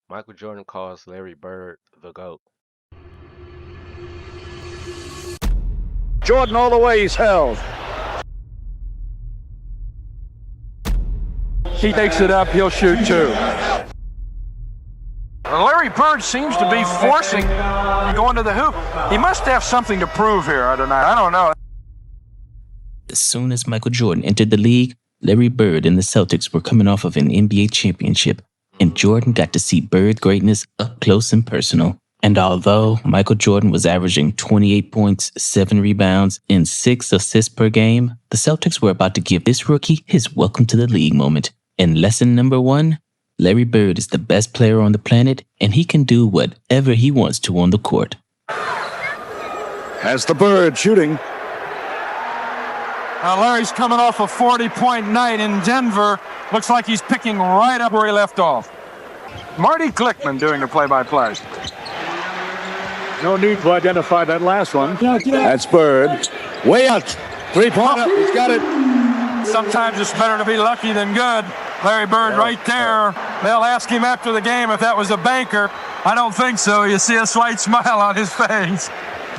Michael Jordan calls Larry Bird the GOAT. Jordan all the way, he's held. He takes it up, he'll shoot two. Larry Bird seems to be forcing going to the hoop. He must have something to prove here tonight. I don't know. As soon as Michael Jordan entered the league, Larry Bird and the Celtics were coming off of an NBA championship, and Jordan got to see Bird greatness up close and personal. And although Michael Jordan was averaging 28 points, 7 rebounds, and 6 assists per game, the Celtics were about to give this rookie his welcome to the league moment. And lesson number 1, Larry Bird is the best player on the planet, and he can do whatever he wants to on the court. Has the Bird shooting. Larry's coming off a 40-point night in Denver. Looks like he's picking right up where he left off. Marty Glickman doing the play-by-play. No need to identify that last one. That's Bird. Way out. Three-pointer. He's got it. Sometimes it's better to be lucky than good. Larry Bird right there. They'll ask him after the game if that was a banker. I don't think so. You see a slight smile on his face.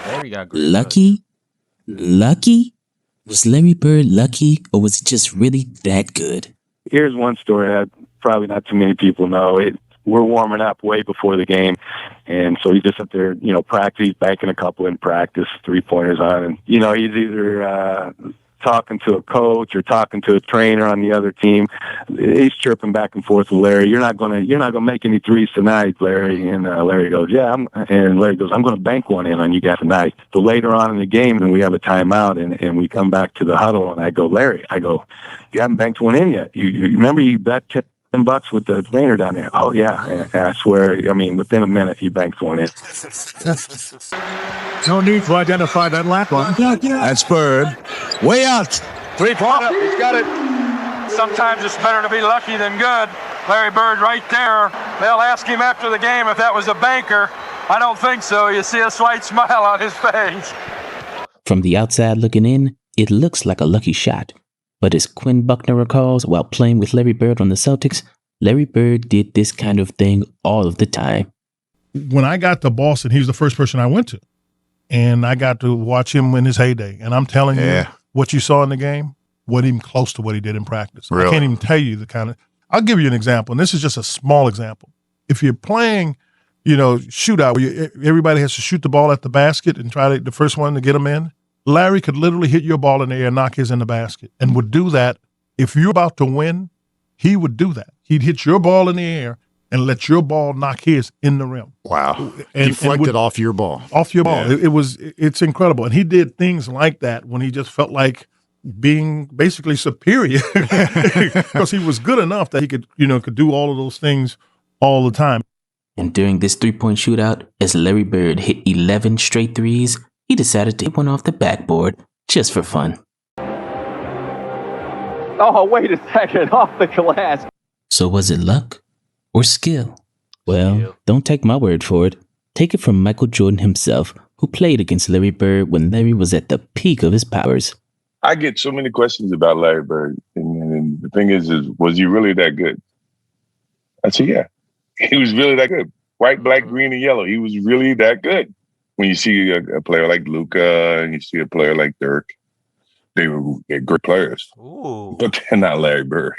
Larry got great Lucky? Lucky? Was Larry Bird lucky, or was he just really that good? Here's one story that probably not too many people know. We're warming up way before the game, and so he's just up there, practice. He's banking a couple in practice, 3-pointers on, and he's either talking to a coach or talking to a trainer on the other team. He's chirping back and forth with Larry. You're not gonna make any threes tonight, Larry. And Larry goes, yeah. And Larry goes, I'm gonna bank one in on you guys tonight. So later on in the game, and we have a timeout, and we come back to the huddle, and I go, Larry, you haven't banked one in yet. You remember you bet $10 with the trainer down there? Oh yeah. And I swear, within a minute he banks one in. No need to identify that last one. That's Bird. Way out. Three-pointer. He's got it. Sometimes it's better to be lucky than good. Larry Bird right there. They'll ask him after the game if that was a banker. I don't think so. You see a slight smile on his face. From the outside looking in, it looks like a lucky shot. But as Quinn Buckner recalls, while playing with Larry Bird on the Celtics, Larry Bird did this kind of thing all of the time. When I got to Boston, he was the first person I went to. And I got to watch him in his heyday. And I'm telling you, what you saw in the game wasn't even close to what he did in practice. Really? I can't even tell you the kind of – I'll give you an example, and this is just a small example. If you're playing, shootout where everybody has to shoot the ball at the basket and try the first one to get them in, Larry could literally hit your ball in the air and knock his in the basket, and would do that. If you're about to win, he would do that. He'd hit your ball in the air and let your ball knock his in the rim. Wow. Deflected off your ball. Off your ball. Yeah. It's incredible. And he did things like that when he just felt like being basically superior because he was good enough that he could do all of those things all the time. And during this 3-point shootout, as Larry Bird hit 11 straight threes, he decided to hit one off the backboard just for fun. Oh, wait a second. Off the glass. So was it luck or skill? Well, don't take my word for it. Take it from Michael Jordan himself, who played against Larry Bird when Larry was at the peak of his powers. I get so many questions about Larry Bird. And the thing is, was he really that good? I said, yeah. He was really that good. White, black, green, and yellow. He was really that good. When you see a player like Luka and you see a player like Dirk, they're great players. Ooh. But they're not Larry Bird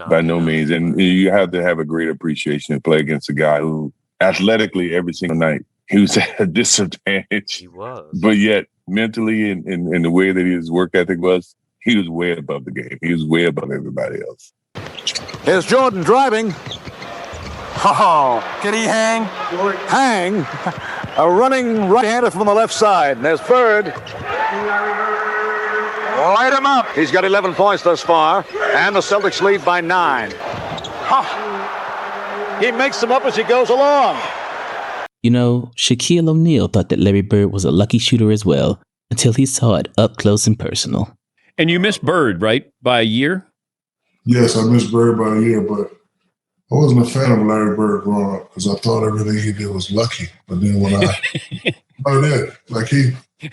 by no means. And you have to have a great appreciation to play against a guy who athletically every single night, he was at a disadvantage. He was. But yet mentally and the way that his work ethic was, he was way above the game. He was way above everybody else. Here's Jordan driving. Oh, can he hang? Hang. A running right-hander from the left side. And there's Bird. Light him up. He's got 11 points thus far. And the Celtics lead by 9. Oh. He makes them up as he goes along. Shaquille O'Neal thought that Larry Bird was a lucky shooter as well, until he saw it up close and personal. And you missed Bird, right? By a year? Yes, I missed Bird by a year, but I wasn't a fan of Larry Bird growing up because I thought everything he did was lucky. But then when I had a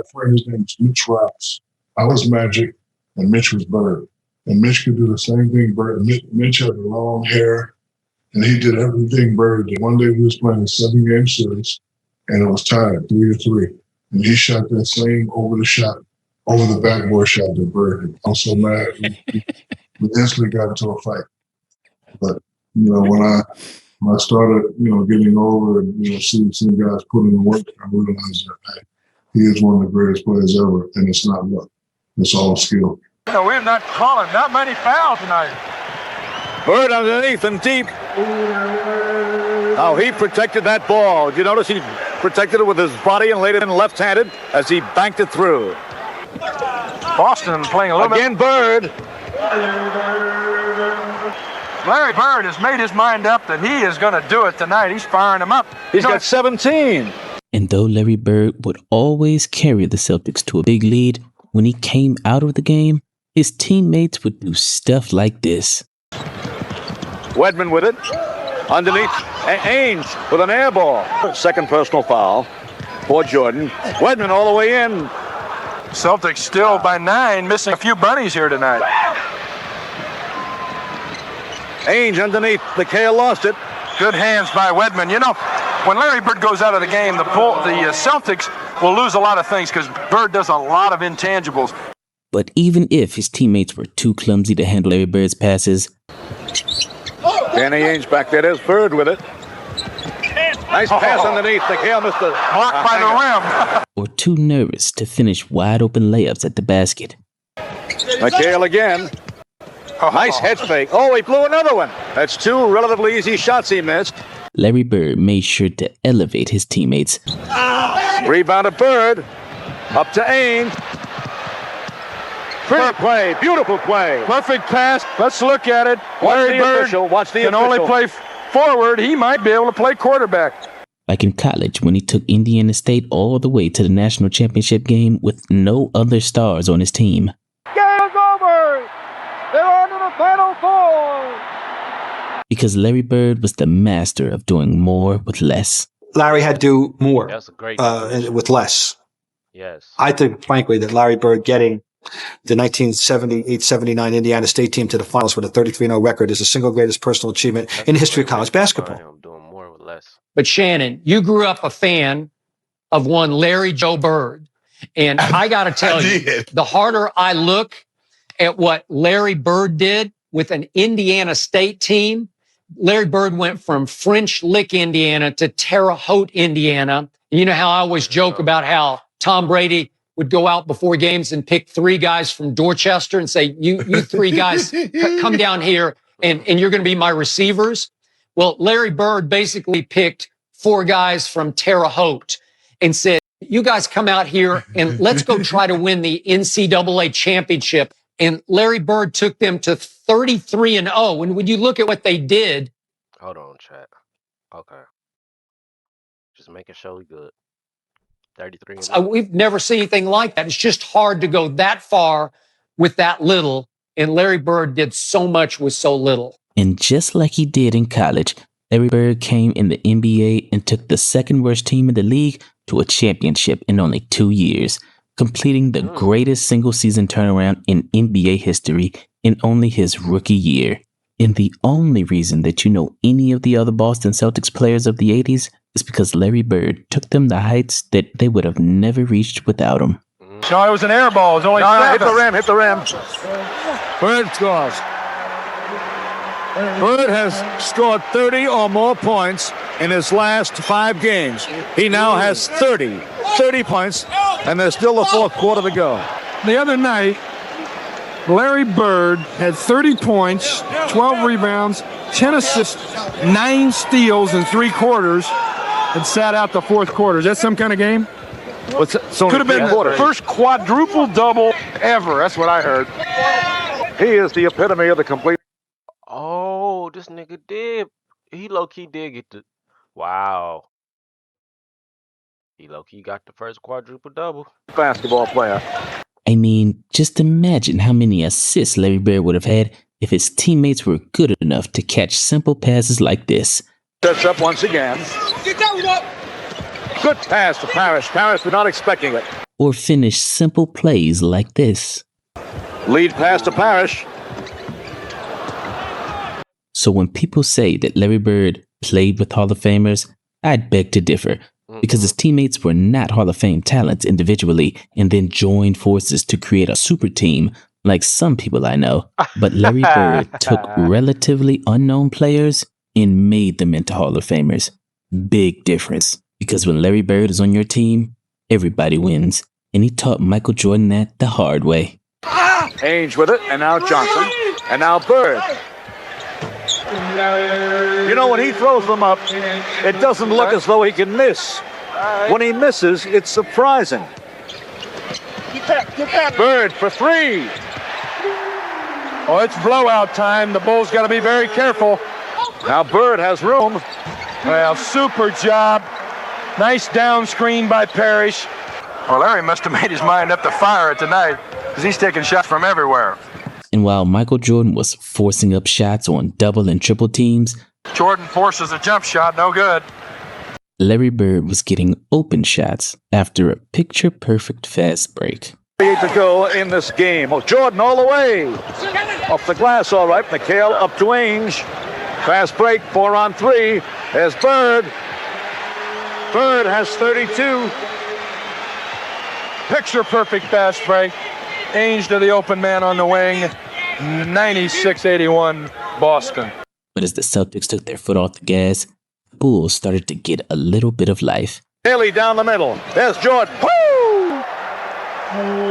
friend, his name was Mitch Rouse. I was Magic, and Mitch was Bird. And Mitch could do the same thing Bird. Mitch had long hair. And he did everything Bird did. One day we was playing a 7-game series, and it was tied 3-3. And he shot that same over the backboard shot that Bird did. I'm so mad. We instantly got into a fight. But, when I started, getting over and, seeing guys put in the work, I realized that, he is one of the greatest players ever, and it's not luck. It's all skill. We're not calling that many fouls tonight. Bird underneath and deep. How he protected that ball. Did you notice he protected it with his body and laid it in left-handed as he banked it through? Boston playing a little Again, Bird. Larry Bird has made his mind up that he is going to do it tonight. He's firing him up. He's got 17. And though Larry Bird would always carry the Celtics to a big lead, when he came out of the game, his teammates would do stuff like this. Wedman with it. Underneath. Ainge with an air ball. Second personal foul for Jordan. Wedman all the way in. Celtics still by 9, missing a few bunnies here tonight. Ainge underneath. McHale lost it. Good hands by Wedman. When Larry Bird goes out of the game, the Celtics will lose a lot of things because Bird does a lot of intangibles. But even if his teammates were too clumsy to handle Larry Bird's passes, Danny Ainge back there. There's Bird with it. Nice pass underneath. McHale missed the blocked by the rim. or too nervous to finish wide open layups at the basket. McHale again. Nice head fake. Oh, he blew another one. That's 2 relatively easy shots he missed. Larry Bird made sure to elevate his teammates. Rebound to Bird. Up to Ainge. Pretty play. Beautiful play. Perfect pass. Let's look at it. Larry Bird can only play forward. He might be able to play quarterback. Like in college when he took Indiana State all the way to the national championship game with no other stars on his team. Game's over. They're on to the Final Four. Because Larry Bird was the master of doing more with less. Larry had to do more That's a great with less. Yes. I think, frankly, that Larry Bird getting the 1978-79 Indiana State team to the finals with a 33-0 record is the single greatest personal achievement in the history of college basketball. I'm doing more with less. But Shannon, you grew up a fan of one Larry Joe Bird. And I got to tell you, the harder I look at what Larry Bird did with an Indiana State team, Larry Bird went from French Lick, Indiana to Terre Haute, Indiana. You know how I always joke about how Tom Brady would go out before games and pick 3 guys from Dorchester and say, you 3 guys come down here and you're going to be my receivers. Well, Larry Bird basically picked 4 guys from Terre Haute and said, you guys come out here and let's go try to win the NCAA championship. And Larry Bird took them to 33-0. And when you look at what they did. Hold on, chat. Okay. Just making sure we good. 33. We've never seen anything like that. It's just hard to go that far with that little. And Larry Bird did so much with so little. And just like he did in college, Larry Bird came in the NBA and took the second worst team in the league to a championship in only 2 years, completing the greatest single-season turnaround in NBA history in only his rookie year. And the only reason that you know any of the other Boston Celtics players of the 80s is because Larry Bird took them to heights that they would have never reached without him. No, it was an air ball. It was only 7. Hit the rim. Bird scores. Bird has scored 30 or more points in his last 5 games. He now has 30 points, and there's still the 4th quarter to go. The other night, Larry Bird had 30 points, 12 rebounds, 10 assists, 9 steals in 3 quarters, and sat out the 4th quarter. Is that some kind of game? Could have been the first quadruple-double ever. That's what I heard. He is the epitome of the complete. Oh, this nigga did. He low-key did get the. Wow. He low-key got the first quadruple-double. Basketball player. I mean, just imagine how many assists Larry Bird would have had if his teammates were good enough to catch simple passes like this. Sets up once again. Good pass to Parrish. Parrish was not expecting it. Or finish simple plays like this. Lead pass to Parrish. So when people say that Larry Bird played with Hall of Famers, I'd beg to differ, because his teammates were not Hall of Fame talents individually and then joined forces to create a super team like some people I know. But Larry Bird took relatively unknown players and made them into Hall of Famers. Big difference, because when Larry Bird is on your team, everybody wins. And he taught Michael Jordan that the hard way. Ainge with it, and now Johnson, and now Bird. You know, when he throws them up, it doesn't look as though he can miss. When he misses, it's surprising. Bird for three. Oh, it's blowout time. The Bulls got to be very careful. Now Bird has room. Well, super job. Nice down screen by Parrish. Well, Larry must have made his mind up to fire it tonight, because he's taking shots from everywhere. And while Michael Jordan was forcing up shots on double and triple teams, Jordan forces a jump shot, no good. Larry Bird was getting open shots after a picture-perfect fast break. 8 to go in this game. Oh, Jordan all the way. Off the glass, all right. McHale up to Ainge. Fast break, 4 on 3. There's Bird. Bird has 32. Picture perfect fast break. Ainge to the open man on the wing. 96-81 Boston. But as the Celtics took their foot off the gas, the Bulls started to get a little bit of life. Haley down the middle. There's Jordan. Woo!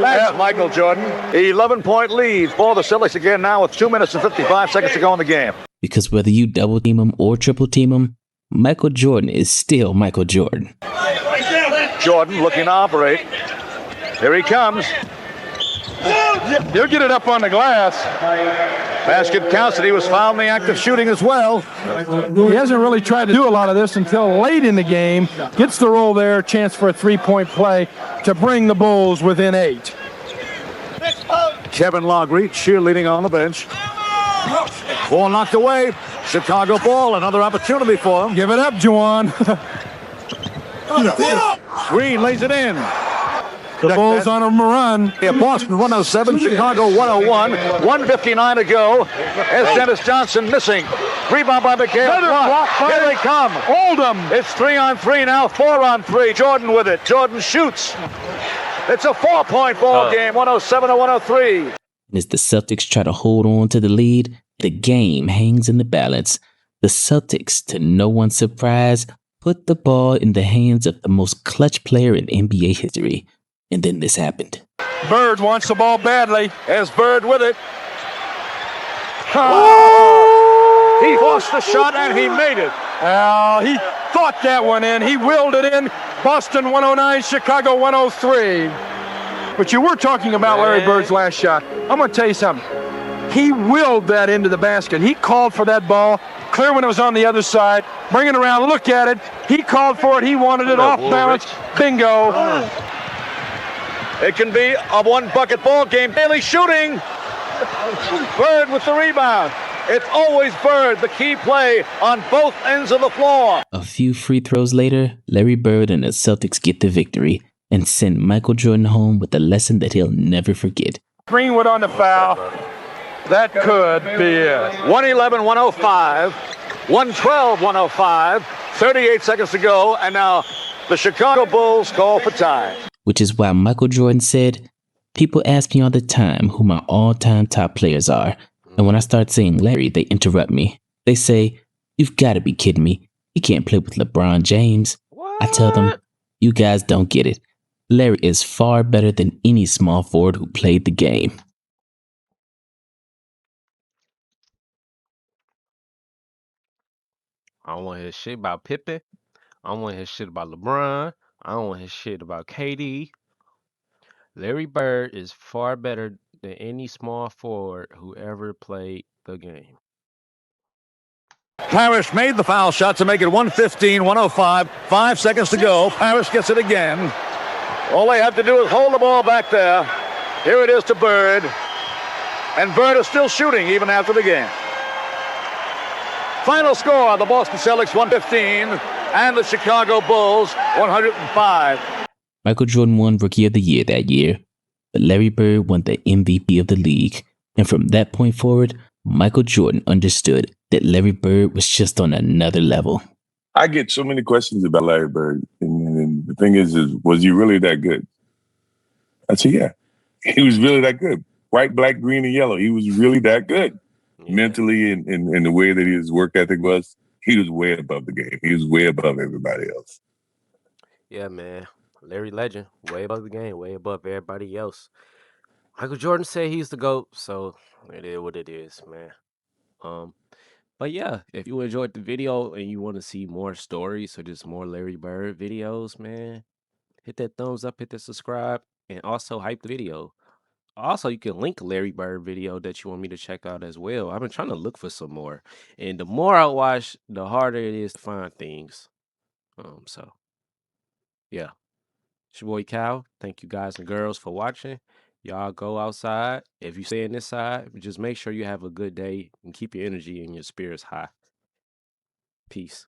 That's Michael Jordan. 11-point lead for the Celtics again now with 2 minutes and 55 seconds to go in the game. Because whether you double team him or triple team him, Michael Jordan is still Michael Jordan. Jordan looking to operate. Here he comes. He'll get it up on the glass. Basket counts, and he was fouled in the act of shooting as well. He hasn't really tried to do a lot of this until late in the game. Gets the roll there, chance for a three-point play to bring the Bulls within 8. Kevin Logry cheerleading on the bench. Ball knocked away. Chicago ball, another opportunity for him. Give it up, Juwan. Green lays it in. The Bulls on a run. Yeah, Boston 107, Chicago 101. 1:59 to go. As Dennis Johnson missing. Rebound by McHale. Here they come. Hold them. It's 3 on 3 now, 4 on 3. Jordan with it. Jordan shoots. It's a 4-point ball game, 107 to 103. And as the Celtics try to hold on to the lead, the game hangs in the balance. The Celtics, to no one's surprise, put the ball in the hands of the most clutch player in NBA history. And then this happened. Bird wants the ball badly. There's Bird with it. Oh! He forced the shot and he made it. He thought that one in. He willed it in. Boston 109, Chicago 103. But you were talking about Larry Bird's last shot. I'm going to tell you something. He willed that into the basket. He called for that ball. Clear when it was on the other side. Bring it around. Look at it. He called for it. He wanted it off balance. Bingo. It can be a one-bucket ball game. Haley shooting. Bird with the rebound. It's always Bird, the key play on both ends of the floor. A few free throws later, Larry Bird and the Celtics get the victory and send Michael Jordan home with a lesson that he'll never forget. Greenwood on the foul. That could be it. 111-105. 112-105. 38 seconds to go, and now the Chicago Bulls call for time. Which is why Michael Jordan said, "People ask me all the time who my all-time top players are. And when I start saying Larry, they interrupt me. They say, 'You've got to be kidding me. He can't play with LeBron James.' I tell them, 'You guys don't get it. Larry is far better than any small forward who played the game.'" I don't want to hear shit about Pippen. I don't want to hear shit about LeBron. I don't want to hear shit about KD. Larry Bird is far better than any small forward who ever played the game. Parrish made the foul shot to make it 115-105. 5 seconds to go. Parrish gets it again. All they have to do is hold the ball back there. Here it is to Bird. And Bird is still shooting even after the game. Final score, the Boston Celtics 115 and the Chicago Bulls 105. Michael Jordan won Rookie of the Year that year, but Larry Bird won the MVP of the league. And from that point forward, Michael Jordan understood that Larry Bird was just on another level. I get so many questions about Larry Bird, and the thing is, was he really that good? I said, yeah, he was really that good. White, black, green, and yellow. He was really that good. Yeah. Mentally and the way that his work ethic was, he was way above the game. He was way above everybody else. Yeah, man. Larry Legend, way above the game, way above everybody else. Michael Jordan said he's the GOAT, so it is what it is, man. But yeah, if you enjoyed the video and you want to see more stories or just more Larry Bird videos, man, hit that thumbs up, hit that subscribe, and also hype the video. Also, you can link Larry Bird video that you want me to check out as well. I've been trying to look for some more. And the more I watch, the harder it is to find things. So yeah. It's your boy Cal. Thank you guys and girls for watching. Y'all go outside. If you stay in this side, just make sure you have a good day and keep your energy and your spirits high. Peace.